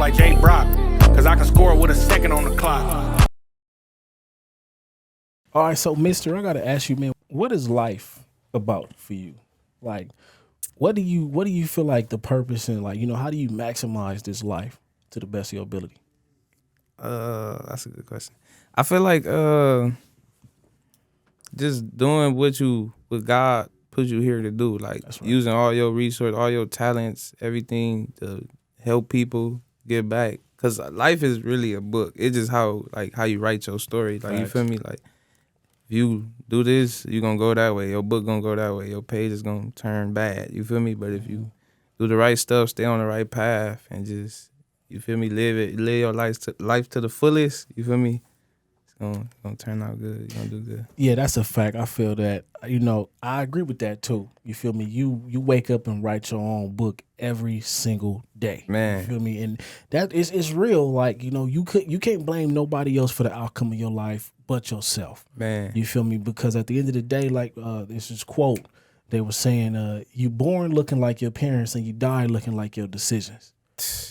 like J.Brock, cause I can score with a second on the clock. All right, so Mist3r, I gotta ask you, man, what is life about for you? Like, what do you feel like the purpose and like, how do you maximize this life to the best of your ability? That's a good question. I feel like just doing what God put you here to do, like That's right. using all your resources, all your talents, everything to help people give back. Cause life is really a book. It's just how you write your story. Like, you feel me? Like, if you do this, you gonna go that way. Your book gonna go that way. Your page is gonna turn bad. You feel me? But if you do the right stuff, stay on the right path, and just, you feel me, live your life to the fullest. You feel me? It's gonna turn out good. You're gonna do good. Yeah, that's a fact. I feel that. I agree with that too. You feel me? You wake up and write your own book every single day. Man. You feel me? And that is it's real. Like, you can't blame nobody else for the outcome of your life but yourself. Man. You feel me? Because at the end of the day, like this is quote, they were saying, you born looking like your parents and you die looking like your decisions.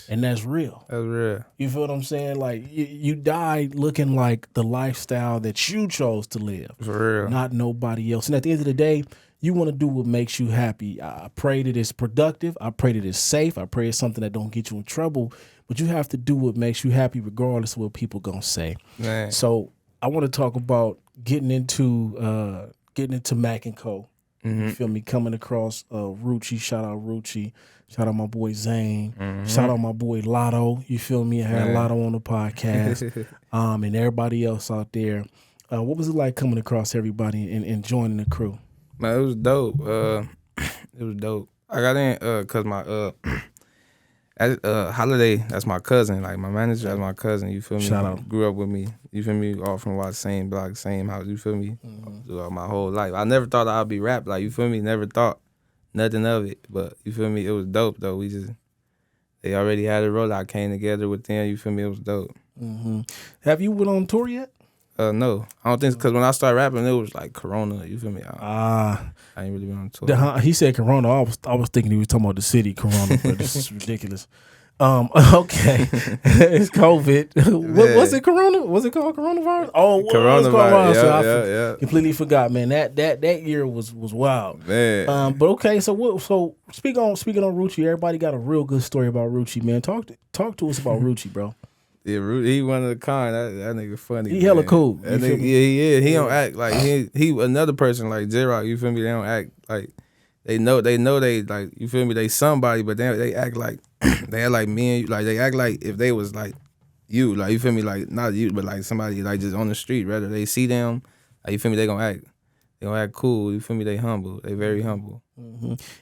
And that's real. That's real. You feel what I'm saying? Like, you died looking like the lifestyle that you chose to live. For real. Not nobody else. And at the end of the day, you want to do what makes you happy. I pray that it's productive. I pray that it's safe. I pray it's something that don't get you in trouble. But you have to do what makes you happy regardless of what people going to say. Man. So I want to talk about getting into Mac and Co. You feel me? Coming across Rucci. Shout out Rucci. Shout out my boy Zane. Shout out my boy Lotto. You feel me? I had Lotto on the podcast. And everybody else out there. What was it like coming across everybody and joining the crew? Man, it was dope. It was dope. I got in cause my Holiday, that's my cousin. Like, my manager, that's my cousin. You feel me? Shout out. Grew up with me. You feel me? All from the same block, same house. You feel me? Throughout my whole life. I never thought I'd be rap. Like, you feel me? Never thought nothing of it. But you feel me? It was dope though. They already had a role. I came together with them. You feel me? It was dope. Have you went on tour yet? No, I don't think, because when I started rapping, it was like Corona. You feel me? I ain't really been on tour. He said Corona. I was thinking he was talking about the city Corona, but this is ridiculous. Okay, it's COVID. Was it Corona? Was it called coronavirus? Oh, Coronavirus. So I completely forgot, man. That year was wild, man. But okay, so speaking on Rucci, everybody got a real good story about Rucci, man. Talk to us about Rucci, bro. Yeah, he one of the kind. That nigga funny. He hella cool. That nigga, he is. He don't act like he another person like J.Brock. You feel me? They don't act like they know they like, you feel me? They somebody, but they act like they act like me and you. Like, they act like if they was like you, like, you feel me? Like, not you, but like somebody like just on the street. Rather they see them, like, you feel me? They gonna act cool. You feel me? They humble. They very humble.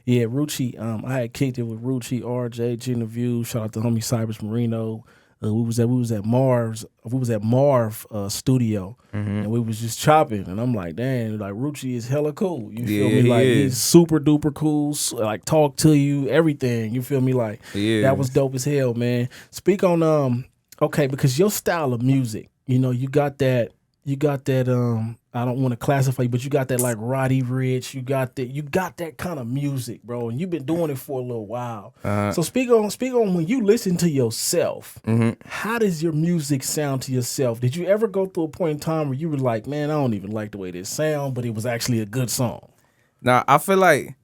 Yeah, Rucci. I had kicked it with Rucci, RJ, Genevieve. Shout out to homie Cybers Marino. We was at Marv studio, and we was just chopping, and I'm like, dang, like, Rucci is hella cool. You feel me? Like, he's super duper cool. Like, talk to you, everything. You feel me? Like, that was dope as hell, man. Speak on okay, because your style of music, you got that. I don't want to classify you, but you got that, like, Roddy Ricch. You got that kind of music, bro, and you've been doing it for a little while. So speak on when you listen to yourself. How does your music sound to yourself? Did you ever go through a point in time where you were like, man, I don't even like the way this sound, but it was actually a good song? Now, I feel like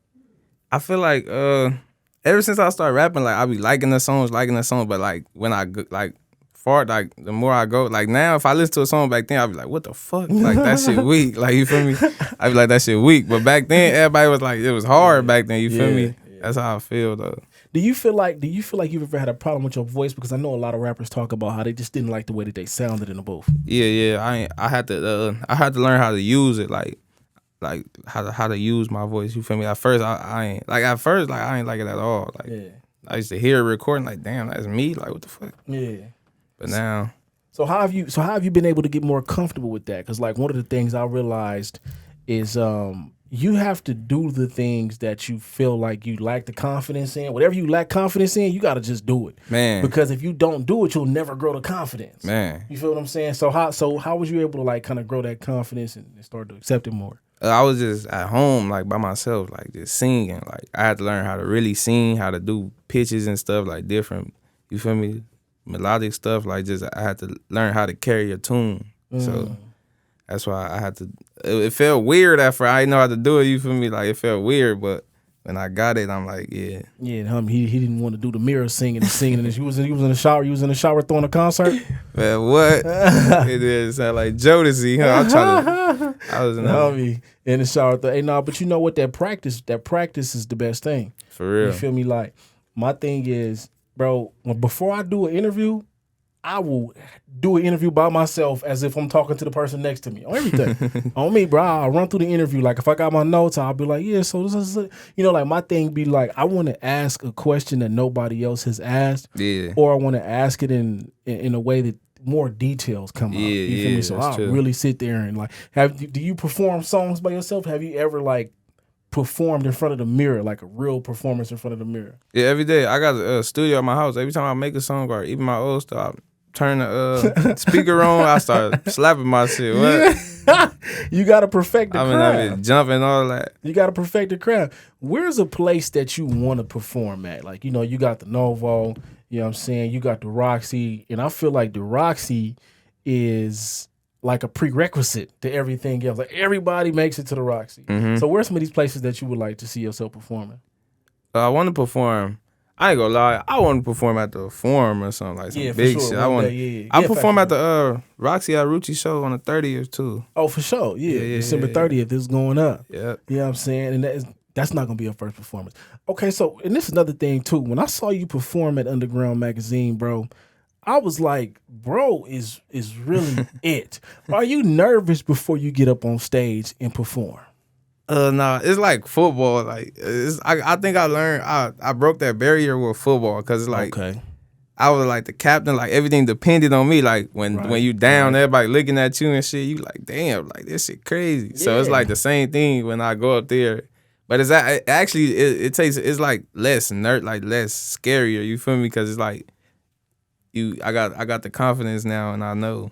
ever since I started rapping, like, I be liking the songs, but like, when I like far, like, the more I go, like, now if I listen to a song back then, I be like, what the fuck? Like, that shit weak. Like, you feel me? I be like, that shit weak. But back then, everybody was like, it was hard back then. You feel me? That's how I feel though. Do you feel like you've ever had a problem with your voice? Because I know a lot of rappers talk about how they just didn't like the way that they sounded in the booth. Yeah. I had to learn how to use it, like how to use my voice. You feel me? At first, I ain't like it at all. Like, I used to hear it recording, like, damn, that's me. Like, what the fuck? Yeah. But now, so how have you been able to get more comfortable with that? Because, like, one of the things I realized is you have to do the things that you feel like you lack the confidence in. Whatever you lack confidence in, you got to just do it, man. Because if you don't do it, you'll never grow the confidence, man. You feel what I'm saying? So how was you able to, like, kind of grow that confidence and start to accept it more? I was just at home, like, by myself, like, just singing. Like, I had to learn how to really sing, how to do pitches and stuff, like, different. You feel me? melodic stuff, like just I had to learn how to carry a tune. So that's why I had to. It felt weird at first. I didn't know how to do it. You feel me? Like it felt weird, but when I got it, I'm like, yeah. Yeah, he didn't want to do the mirror singing. And you was in the shower. You was in the shower throwing a concert. Man, what? It did sound like Jodeci. Huh? I'm trying to. I was in the shower. Hey, no, but you know what? That practice is the best thing. For real. You feel me? Like my thing is, bro. Before I do an interview, I will do an interview by myself as if I'm talking to the person next to me on everything. On me, bro. I'll run through the interview. Like if I got my notes, I'll be like, yeah, so this is it. You know, like my thing be like, I want to ask a question that nobody else has asked. Yeah. Or I want to ask it in a way that more details come out. You feel me? So I'll really sit there and like, do you perform songs by yourself? Have you ever like performed in front of the mirror, like a real performance in front of the mirror? Yeah, every day. I got a studio at my house. Every time I make a song or even my old stuff, turn the speaker on, I start slapping my shit. What? You gotta perfect the craft. I mean, jumping, all that. You gotta perfect the craft. Where's a place that you want to perform at? Like, you know, you got the Novo, you know what I'm saying? You got the Roxy, and I feel like the Roxy is like a prerequisite to everything else. Like everybody makes it to the Roxy. So where's some of these places that you would like to see yourself performing? I want to perform. I ain't gonna lie. I want to perform at the Forum or something like some big shit. I perform at the Roxy Aruchi show on the 30th too. Oh, for sure. Yeah. December 30th is going up. Yeah. You know what I'm saying? And that's not gonna be your first performance. Okay, so and this is another thing too. When I saw you perform at Underground Magazine, bro, I was like, bro, is really it. Are you nervous before you get up on stage and perform? Nah, it's like football. Like I think I learned. I broke that barrier with football because it's like I was like the captain. Like everything depended on me. Like when you down, everybody looking at you and shit. You like, damn, like this shit crazy. So it's like the same thing when I go up there. But it's actually it's like less less scarier. You feel me? Because it's like I got the confidence now, and I know.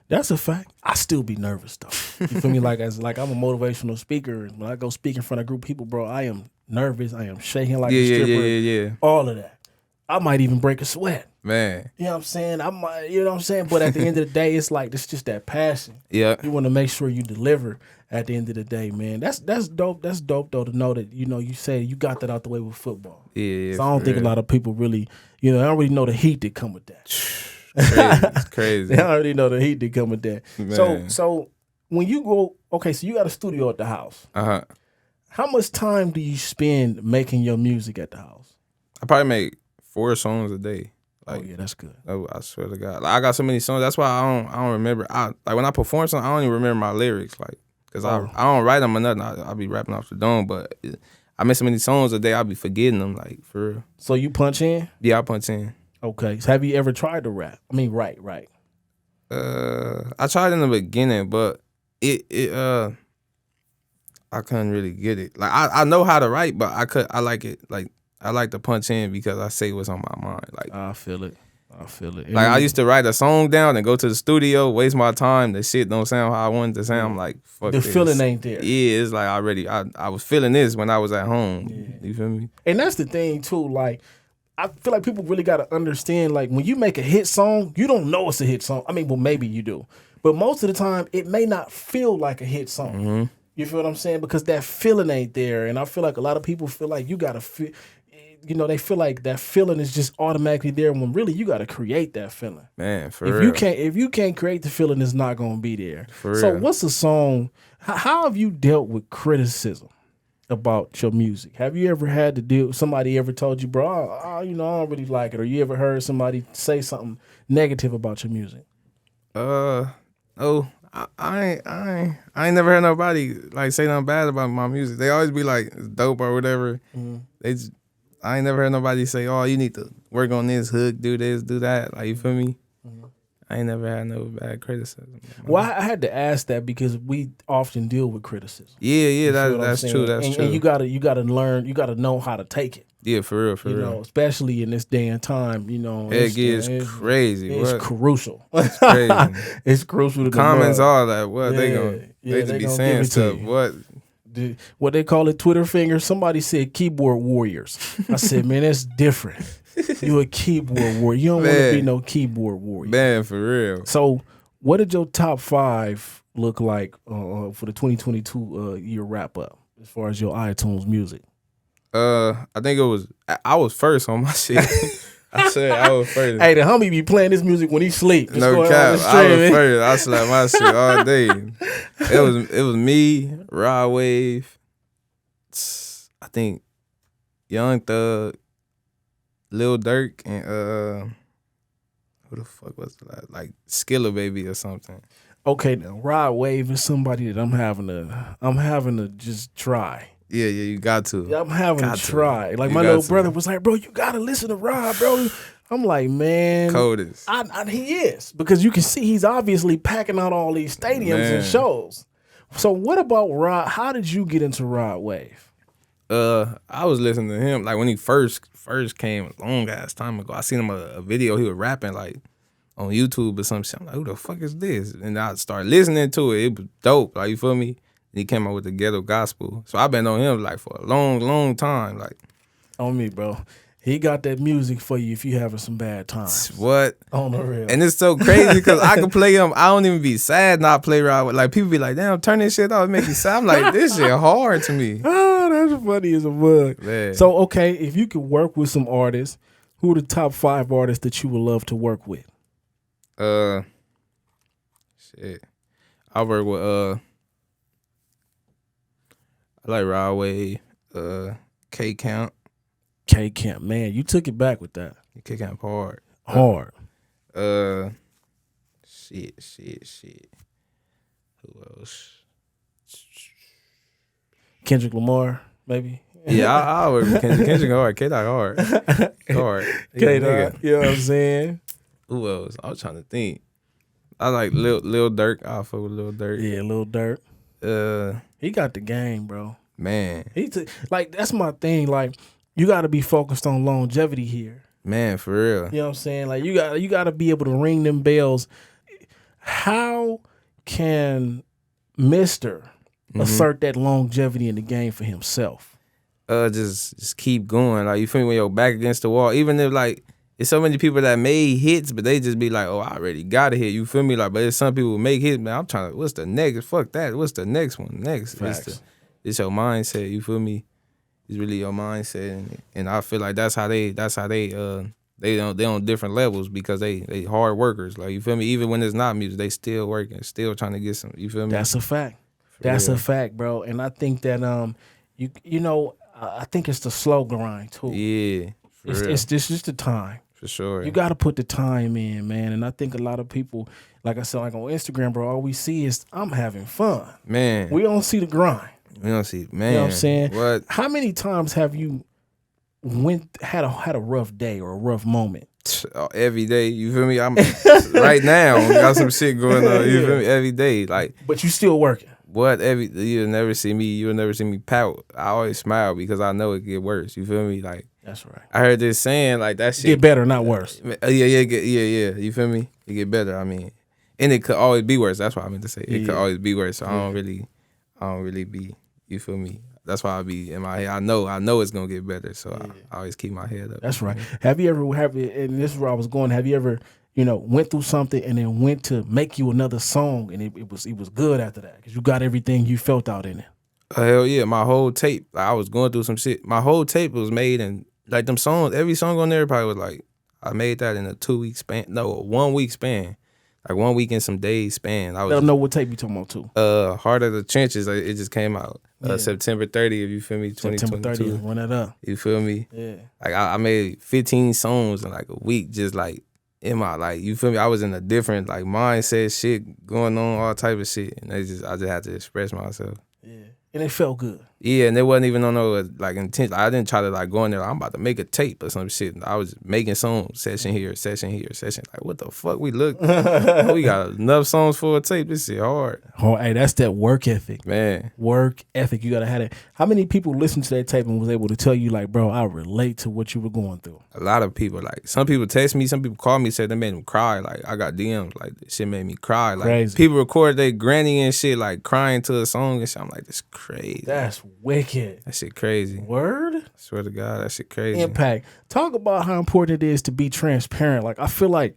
That's a fact. I still be nervous though. You feel me? Like I'm a motivational speaker. And when I go speak in front of a group of people, bro, I am nervous. I am shaking like a stripper. Yeah. All of that. I might even break a sweat. Man. You know what I'm saying? I might, you know what I'm saying? But at the end of the day, it's like it's just that passion. Yeah. You want to make sure you deliver at the end of the day, man. That's dope. That's dope though to know that, you know, you say you got that out the way with football. Yeah. So I don't think a lot of people really, you know, I don't really know the heat that come with that. It's crazy. I already know the heat that come with that. Man. So when you go, okay, so you got a studio at the house. How much time do you spend making your music at the house? I probably make 4 songs a day. Like, oh yeah, that's good. I swear to God, like, I got so many songs. That's why I don't remember. Like when I perform something, I don't even remember my lyrics. Like, cause I don't write them or nothing. I'll be rapping off the dome, but I make so many songs a day, I'll be forgetting them. Like for real. So you punch in? Yeah, I punch in. Okay. So have you ever tried to rap? I mean, right. I tried in the beginning, but I couldn't really get it. Like I know how to write, but I like it. Like I like to punch in because I say what's on my mind. Like I feel it. Like I used to write a song down and go to the studio, waste my time. The shit don't sound how I wanted to sound. I'm like, fuck the this. feeling ain't there. Yeah, it's like I was feeling this when I was at home. Yeah. You feel me? And that's the thing too. Like I feel like people really got to understand, like, when you make a hit song, you don't know it's a hit song. I mean, well, maybe you do. But most of the time, it may not feel like a hit song. You feel what I'm saying? Because that feeling ain't there. And I feel like a lot of people feel like you got to feel, you know, they feel like that feeling is just automatically there when really you got to create that feeling. Man, for real. If you can't create the feeling, it's not going to be there. For real. So what's a song, how have you dealt with criticism about your music? Have you ever had to deal, somebody ever told you, bro, you know, I don't really like it, or you ever heard somebody say something negative about your music? I ain't never heard nobody like say nothing bad about my music. They always be like it's dope or whatever. I ain't never heard nobody say, oh, you need to work on this hook, do this, do that. Like, you feel me? I ain't never had no bad criticism. Well, I had to ask that because we often deal with criticism. Yeah, that's true. That's true. And you gotta learn, you gotta know how to take it. Yeah, for real, you know, especially in this day and time, you know. It's crazy. It's crucial. It's crazy. It's crucial to comments, all that. What they just be saying stuff. What they call it, Twitter fingers. Somebody said keyboard warriors. I said, man, that's different. You a keyboard warrior. You don't want to be no keyboard warrior. Man, for real. So, what did your top 5 look like for the 2022 year wrap up as far as your iTunes music? I think I was first on my shit. I said I was first. Hey, the homie be playing this music when he sleep. Just No cap, I was first. I slapped my shit all day. It was me, Rod Wave, I think Young Thug, Lil Durk, and who the fuck was it? Like Skilla Baby or something. Okay, now Rod Wave is somebody that I'm having to just try. Yeah, you got to. I'm having to try. Like my little brother was like, bro, you gotta listen to Rod, bro. I'm like, man, coldest. He is, because you can see he's obviously packing out all these stadiums and shows. So what about Rod? How did you get into Rod Wave? I was listening to him like when he first came a long ass time ago. I seen him a video he was rapping like on YouTube or some shit. I'm like, who the fuck is this? And I started listening to it. It was dope. Like, you feel me? And he came out with the ghetto gospel. So I've been on him like for a long time. Like, on me, bro. He got that music for you if you having some bad times. What? On the real. And it's so crazy because I can play him. I don't even be sad not play Rod. Like, people be like, damn, turn this shit off, make you sad. I'm like, this shit hard to me. Oh, that's funny as a bug. Man. So, okay, if you could work with some artists, who are the top 5 artists that you would love to work with? Shit. I work with I like Rod Wave, K Camp. K Camp, man, you took it back with that. K Camp hard. Hard. Shit. Who else? Kendrick Lamar, maybe. Yeah, I work with Kendrick. Kendrick hard. K-Dot hard. Hard. K-Dot, you know what I'm saying? Who else? I was trying to think. I like Lil Durk. I fuck with Lil Durk. Yeah, Lil Durk. He got the game, bro. Man. Like, that's my thing. Like, you got to be focused on longevity here. Man, for real. You know what I'm saying? Like, you got to be able to ring them bells. How can Mist3r assert that longevity in the game for himself? Just keep going. Like, you feel me? When you're back against the wall, even if like it's so many people that made hits, but they just be like, oh, I already got a hit. You feel me? Like, but there's some people who make hits, man. I'm trying to, what's the next? Fuck that. What's the next one? Next. It's your mindset. You feel me? It's really your mindset, and I feel like that's how they on different levels because they hard workers. Like, you feel me? Even when it's not music, they still working, still trying to get some. You feel me? That's a fact. That's a fact, bro. And I think that you know, I think it's the slow grind too. Yeah, it's just the time. For sure. You got to put the time in, man. And I think a lot of people, like I said, like on Instagram, bro, all we see is I'm having fun. Man. We don't see the grind. We don't see, man. You know what I'm saying? What? How many times have you had a rough day or a rough moment? Every day, you feel me? I'm right now got some shit going on. You feel me? Every day, like. But you still working. What? You'll never see me pout. I always smile because I know it get worse. You feel me? Like. That's right. I heard this saying like that shit get better, not worse. Yeah. You feel me? It get better. I mean, and it could always be worse. That's what I meant to say. It could always be worse. So I don't really be. You feel me? That's why I be in my head. I know it's gonna get better. So I always keep my head up. That's right. Have you ever and this is where I was going. Have you ever went through something and then went to make you another song and it was good after that because you got everything you felt out in it? Hell yeah! My whole tape. Like, I was going through some shit. My whole tape was made in. Like them songs, every song on there probably was like, I made that in a 2-week span. No, a 1 week span. Like 1 week and some days span. Let them know what tape you talking about too. Heart of the Trenches, it just came out. September 30th, you feel me? 2022. September 30th, run that up. You feel me? Yeah. Like I made 15 songs in like a week, just like in my, like, you feel me? I was in a different like mindset, shit going on, all type of shit. And I just had to express myself. Yeah. And it felt good. Yeah, and it wasn't even on no like intent. I didn't try to like go in there. Like, I'm about to make a tape or some shit. I was making songs, session here, session here, session. Like, what the fuck? We got enough songs for a tape. This shit hard. Oh, hey, that's that work ethic, man. Work ethic. You gotta have it. How many people listened to that tape and was able to tell you like, bro, I relate to what you were going through? A lot of people. Like, some people text me, some people call me, said they made them cry. Like, I got DMs. Like, this shit made me cry. Like, crazy. People record their granny and shit, like crying to a song and shit. I'm like, this. crazy. That's wicked. That shit crazy. Word? I swear to God, that shit crazy. Impact. Talk about how important it is to be transparent. Like, I feel like,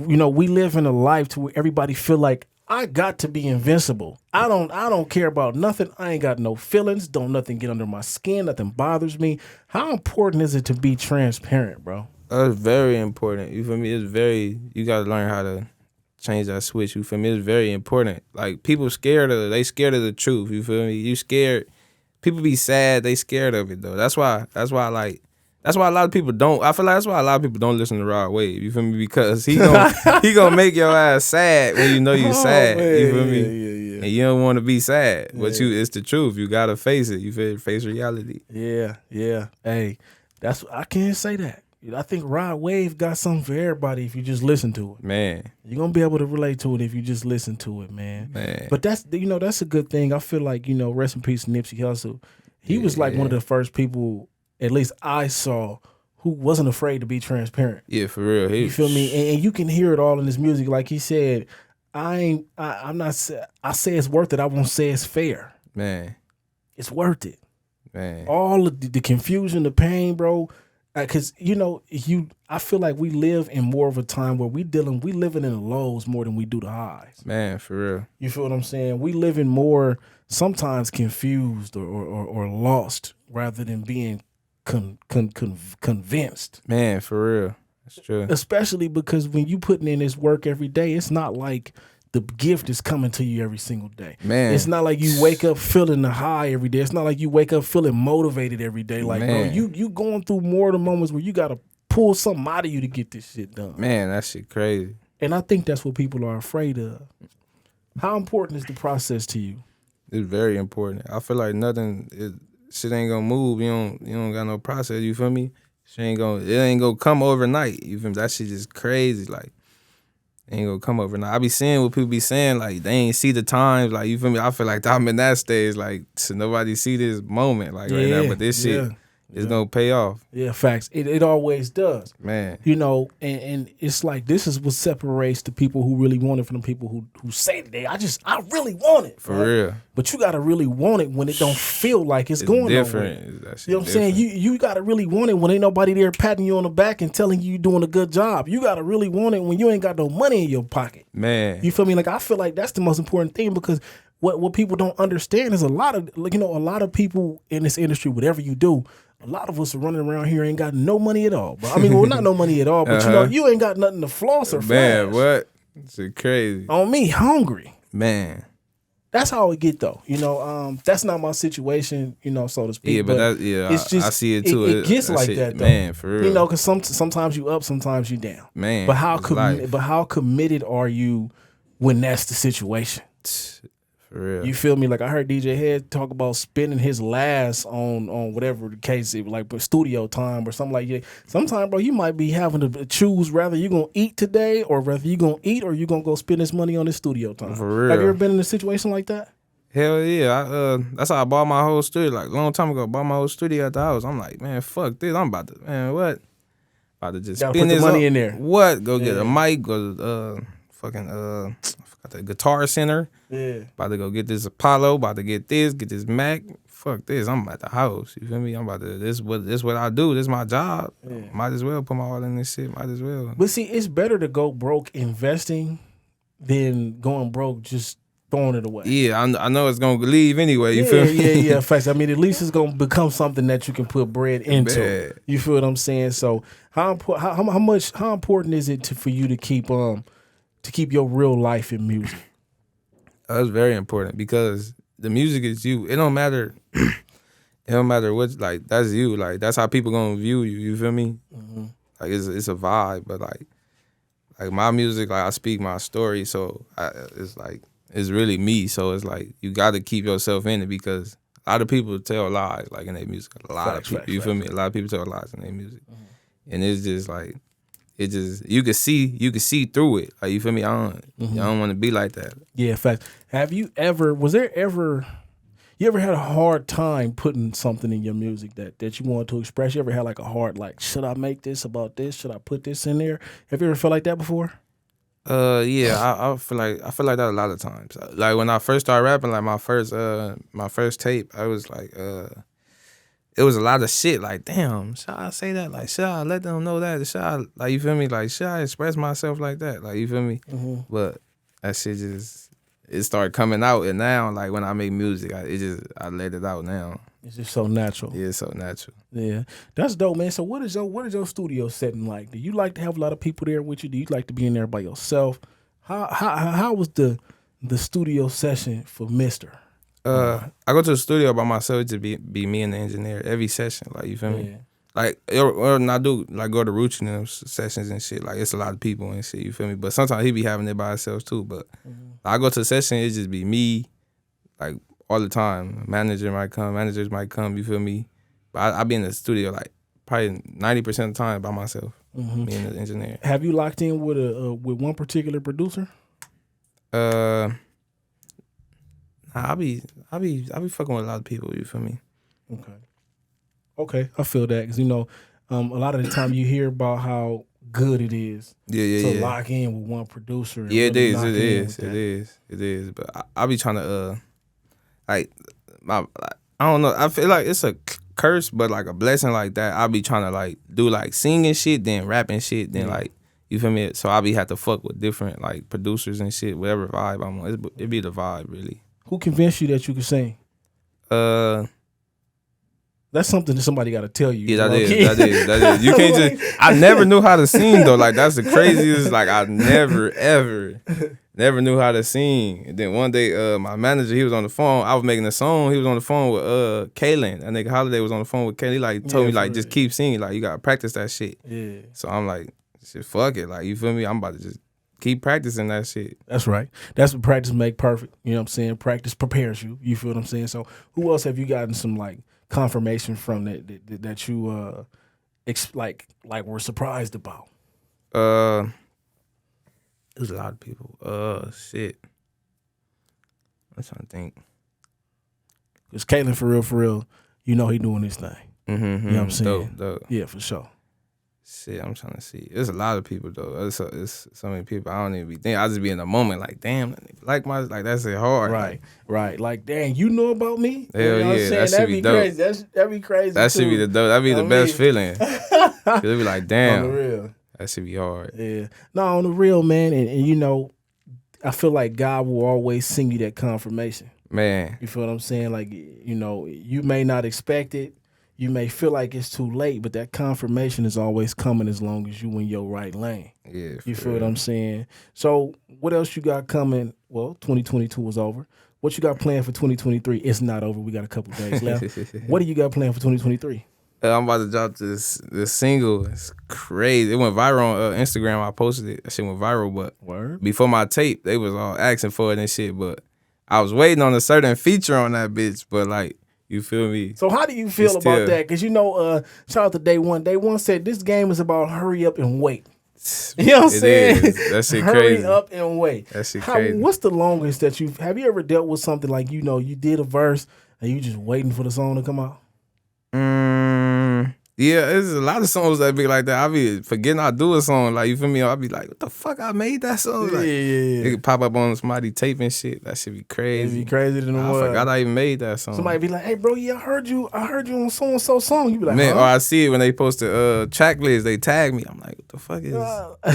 you know, we live in a life to where everybody feel like I got to be invincible. I don't care about nothing. I ain't got no feelings. Don't nothing get under my skin. Nothing bothers me. How important is it to be transparent, bro? It's very important. You feel me? You got to learn how to change that switch. You feel me? It's very important. Like, people scared of the truth. You feel me? You scared. People be sad. They scared of it though. That's why a lot of people don't. I feel like that's why a lot of people don't listen to Rod Wave. You feel me? Because he gonna make your ass sad when you know you sad. Man, you feel me? Yeah. And you don't want to be sad, but it's the truth. You gotta face it. You feel? Face reality. Yeah. Hey, I can't say that. I think Rod Wave got something for everybody if you just listen to it. Man. You're going to be able to relate to it if you just listen to it, man. But that's a good thing. I feel like, rest in peace Nipsey Hussle. He was like one of the first people, at least I saw, who wasn't afraid to be transparent. Yeah, for real. You feel me? And you can hear it all in his music. Like he said, I say it's worth it. I won't say it's fair. Man. It's worth it. Man. All of the confusion, the pain, bro. Because, I feel like we live in more of a time where we living in the lows more than we do the highs. Man, for real. You feel what I'm saying? We live in more sometimes confused or lost rather than being convinced. Man, for real. That's true. Especially because when you putting in this work every day, it's not like the gift is coming to you every single day. Man. It's not like you wake up feeling the high every day. It's not like you wake up feeling motivated every day. Like, man. Bro, you going through more of the moments where you got to pull something out of you to get this shit done. Man, that shit crazy. And I think that's what people are afraid of. How important is the process to you? It's very important. I feel like shit ain't gonna move. You don't got no process. You feel me? It ain't gonna come overnight. You feel me? That shit just crazy. Like, it ain't gonna come overnight. I be seeing what people be saying, like, they ain't see the times. Like, you feel me? I feel like I'm in that stage. Like, so nobody see this moment, like, right now. But this shit is gonna pay off. Yeah, facts. It always does. Man. And it's like, this is what separates the people who really want it from the people who say today, I really want it. For right? real. But you gotta really want it when it don't feel like it's going different. nowhere. You know what I'm saying? You gotta really want it when ain't nobody there patting you on the back and telling you you're doing a good job. You gotta really want it when you ain't got no money in your pocket. Man. You feel me? Like, I feel like that's the most important thing, because what people don't understand is a lot of people in this industry, whatever you do, a lot of us are running around here ain't got no money at all. But I mean, well, not no money at all, but you ain't got nothing to floss or flash. Man, what? It's crazy. On me, hungry. Man. That's how it get though. That's not my situation, so to speak. Yeah, but it's just, I see it too. It gets like that though. Man, for real. Because sometimes you up, sometimes you down. Man. But how committed are you when that's the situation? For real. You feel me? Like, I heard DJ Head talk about spending his last on whatever the case is, like studio time or something like that. Sometimes, bro, you might be having to choose whether you gonna eat today or whether you gonna eat or you gonna go spend this money on this studio time. For real. Have you ever been in a situation like that? Hell yeah. That's how I bought my whole studio. Like, a long time ago, I bought my whole studio at the house. I'm like, man, fuck this. I'm about to just Gotta spend put the this money up. in there. What? Go get a mic, go to I forgot the Guitar Center. Yeah. About to go get this Apollo, about to get this Mac. Fuck this. I'm at the house. You feel me? I'm about to this what I do. This is my job. Yeah. Might as well put my all in this shit. Might as well. But see, it's better to go broke investing than going broke just throwing it away. Yeah, I know it's gonna leave anyway. You feel me? Yeah. Facts. I mean, at least it's gonna become something that you can put bread into. Man. You feel what I'm saying? So how important is it for you to keep your real life in music? That's very important, because the music is you. It don't matter. It don't matter what. Like, that's you. Like, that's how people gonna view you. You feel me? Mm-hmm. Like, it's a vibe, but like my music, like, I speak my story, so it's really me. So it's like, you got to keep yourself in it, because a lot of people tell lies, like, in their music. A lot of people. You feel me? A lot of people tell lies in their music, and it's just like. It just you can see through it. Like, you feel me? I don't want to be like that. Yeah, fact. You ever had a hard time putting something in your music that you wanted to express? You ever had like a hard, like, should I make this about this? Should I put this in there? Have you ever felt like that before? Yeah, I feel like that a lot of times. Like when I first started rapping, like my first tape, I was like, it was a lot of shit. Like, damn, should I say that? Like, should I let them know that? Should I, like, you feel me? Like, should I express myself like that? Like, you feel me? Mm-hmm. But that shit just, it started coming out, and now, like, when I make music, I let it out now. It's just so natural. Yeah, it's so natural. Yeah, that's dope, man. So what is your studio setting like? Do you like to have a lot of people there with you? Do you like to be in there by yourself? How was the studio session for Mist3r? I go to the studio by myself to be me and the engineer every session. Like, you feel me? Yeah. Like, or I do like go to Roach and them sessions and shit. Like, it's a lot of people and shit. You feel me? But sometimes he be having it by himself too. But I go to the session, it just be me, like all the time. Managers might come. You feel me? But I be in the studio like probably 90% of the time by myself. Me and the engineer. Have you locked in with with one particular producer? I be fucking with a lot of people. You feel me? Okay, I feel that because a lot of the time you hear about how good it is to lock in with one producer. And yeah, really it is. But I be trying to I don't know. I feel like it's a curse, but like a blessing like that. I be trying to like do like singing shit, then rapping shit, then like. You feel me? So I be have to fuck with different like producers and shit, whatever vibe I'm on. It be the vibe really. Who convinced you that you could sing? That's something that somebody got to tell you. Yeah, that is. You can't just. I never knew how to sing though. Like that's the craziest. Like I never knew how to sing. And then one day, my manager, he was on the phone. I was making a song. He was on the phone with Kaylin. That nigga Holiday was on the phone with Kaylin. He like told me like just keep singing. Like you gotta practice that shit. Yeah. So I'm like, shit, fuck it. Like you feel me? I'm about to just keep practicing that shit. That's right. That's what practice make perfect. You know what I'm saying? Practice prepares you. You feel what I'm saying? So who else have you gotten some like confirmation from that you like were surprised about? There's a lot of people. Shit. I'm trying to think. Cause Kaylin for real, he doing his thing. You know what I'm saying? Dope. Yeah, for sure. Shit, I'm trying to see. There's a lot of people though. It's so many people. I don't even be thinking. I just be in the moment like, damn, like that's it hard. Right. Like, dang, you know about me? Hell yeah, that should be dope. Crazy. That'd be crazy. That should be the dope. That'd be the best feeling. Cause it be like, damn, on the real. That should be hard. Yeah, no, on the real, man, and I feel like God will always send you that confirmation. Man, you feel what I'm saying? Like, you may not expect it. You may feel like it's too late, but that confirmation is always coming as long as you in your right lane. Yeah, you feel what I'm saying? So what else you got coming? Well, 2022 was over. What you got planned for 2023? It's not over. We got a couple days left. What do you got planned for 2023? I'm about to drop this single. It's crazy. It went viral on Instagram. I posted it. That shit went viral, but before my tape, they was all asking for it and shit, but I was waiting on a certain feature on that bitch, but like, you feel me? So how do you feel about that? Because shout out to Day One. Day One said this game is about hurry up and wait. You know what I'm saying? That shit hurry crazy. up and wait. That shit crazy. What's the longest that have you ever dealt with something like you did a verse and you just waiting for the song to come out? Yeah, there's a lot of songs that be like that. I be forgetting I do a song. Like, you feel me? I be like, what the fuck? I made that song? Like, it could pop up on somebody tape and shit. That should be crazy. It'd be crazy than I forgot I even made that song. Somebody be like, hey, bro, yeah, I heard you on so-and-so song. You be like, man, huh? Or I see it when they post the track list. They tag me. I'm like, what the fuck is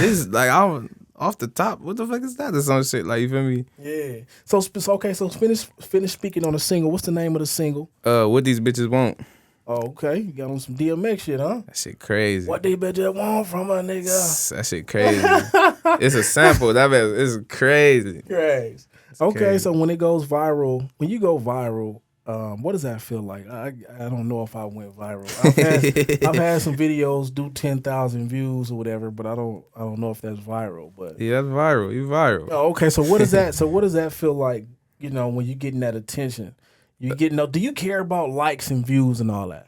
this? Like, I'm off the top. What the fuck is that? Or some shit. Like, you feel me? Yeah. So finish speaking on the single. What's the name of the single? What These Bitches Want. Oh, okay. You got on some DMX shit, huh? That shit crazy. What they bitches want from a nigga? That shit crazy. It's a sample. That is crazy. Crazy. Okay, crazy. So when you go viral, what does that feel like? I don't know if I went viral. I've had some videos do 10,000 views or whatever, but I don't know if that's viral. But yeah, that's viral. You viral. Oh, okay. So what does that? So what does that feel like? When you're getting that attention. Do you care about likes and views and all that?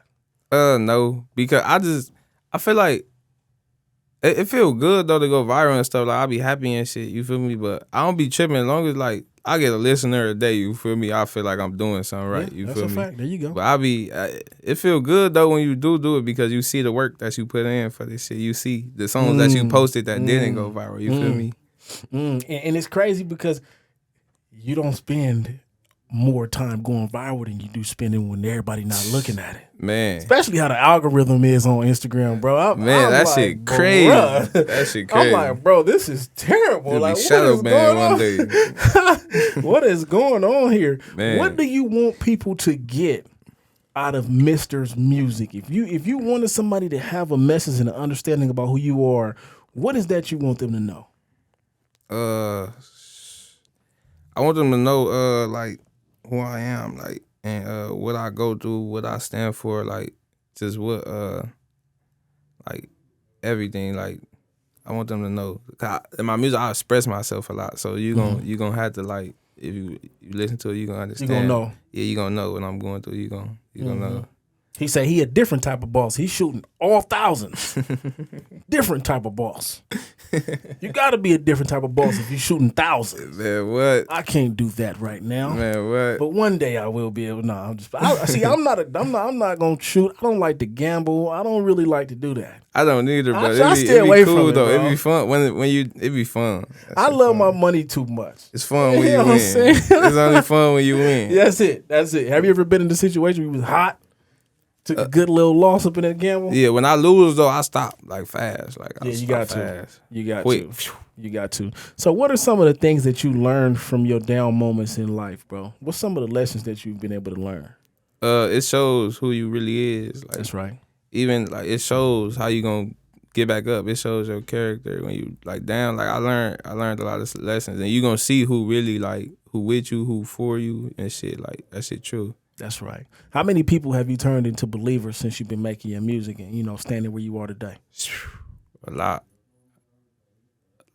No, because I feel like it feel good though to go viral and stuff. Like I be happy and shit, you feel me? But I don't be tripping as long as like I get a listener a day, you feel me? I feel like I'm doing something right, you feel me? That's a fact. There you go. But it feel good though when you do it because you see the work that you put in for this shit. You see the songs that you posted that didn't go viral, you feel me? And it's crazy because you don't spend more time going viral than you do spending when everybody not looking at it. Man. Especially how the algorithm is on Instagram, bro. I'm that like, shit crazy. Bruh. That shit crazy. I'm like, bro, this is terrible. You'll like, be what shadow is banned going one on? day. What is going on here? Man. What do you want people to get out of Mist3r's music? If you wanted somebody to have a message and an understanding about who you are, what is that you want them to know? I want them to know like who I am, like, and what I go through, what I stand for, like, just what like everything. Like, I want them to know. 'Cause in my music, I express myself a lot, so you gonna have to, like, if you listen to it, you gonna understand. You gonna know. Yeah, you gonna know what I'm going through. You gonna know. He said he a different type of boss. He's shooting all thousands. Different type of boss. You got to be a different type of boss if you're shooting thousands. Man, what? I can't do that right now. Man, what? But one day I will be able. No, I'm not gonna shoot. I don't like to gamble. I don't really like to do that. I don't either, but I it stay away be cool from it, though. bro. It be fun when you. It be fun. I love my money too much. It's fun when You you know what I'm win. saying? It's only fun when you win. That's it. Have you ever been in a situation where you was hot, took a good little loss up in that gamble? Yeah, when I lose though, I stop like fast. Like I Yeah, you stop got fast. to. You got Quick. to. You got to. So what are some of the things that you learned from your down moments in life, bro? What's some of the lessons that you've been able to learn? It shows who you really is. Like, That's right. Even like it shows how you gonna get back up. It shows your character when you like down. Like I learned a lot of lessons, and you gonna see who really like who with you, who for you, and shit. Like that shit true. That's right. How many people have you turned into believers since you've been making your music and standing where you are today? A lot.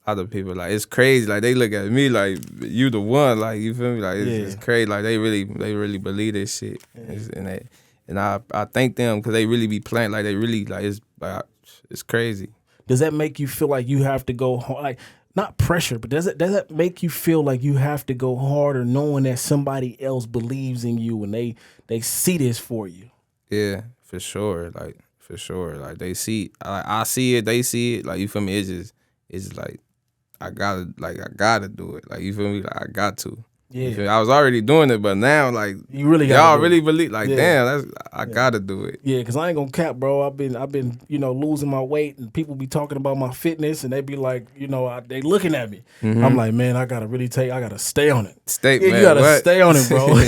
A lot of people, like, it's crazy. Like, they look at me like, you the one. Like, you feel me? Like, it's crazy. Like, they really believe this shit. Yeah. And I thank them because they really be playing. Like, they really, like, it's crazy. Does that make you feel like you have to go hard? Like, not pressure, but does that make you feel like you have to go harder knowing that somebody else believes in you and they see this for you? Yeah, for sure. Like, for sure. Like, they see, I see it, they see it. Like, you feel me? It's like, I gotta do it. Like, you feel me? Like, I got to. Yeah. I was already doing it, but now, like, you really y'all really believe, like, damn, I gotta do it. Yeah, because I ain't gonna cap, bro. I've been losing my weight, and people be talking about my fitness, and they be like, they looking at me. Mm-hmm. I'm like, man, I gotta stay on it. Man, you gotta stay on it, bro.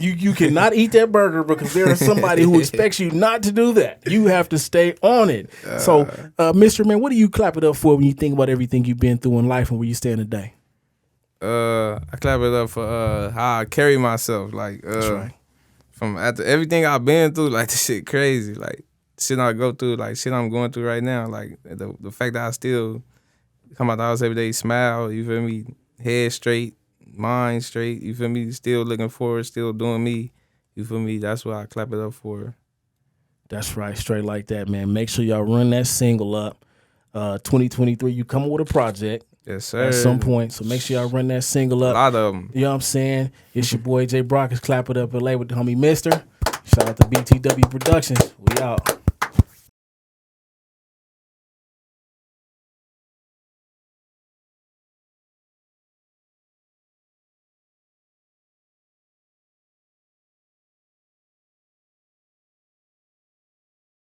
you cannot eat that burger because there is somebody who expects you not to do that. You have to stay on it. So, Mr. Man, what do you clap it up for when you think about everything you've been through in life and where you stand today? I clap it up for how I carry myself. Like, that's right. From after everything I've been through, like, this shit crazy. Like, shit I go through, like, shit I'm going through right now. Like, the fact that I still come out the house every day, smile, you feel me? Head straight, mind straight, you feel me? Still looking forward, still doing me, you feel me? That's what I clap it up for. That's right, straight like that, man. Make sure y'all run that single up. 2023, you come with a project. Yes, sir. At some point, so make sure y'all run that single up. A lot of them. You know what I'm saying? It's your boy J.Brock. It's Clapitup LA with the homie Mist3r. Shout out to BTW Productions. We out.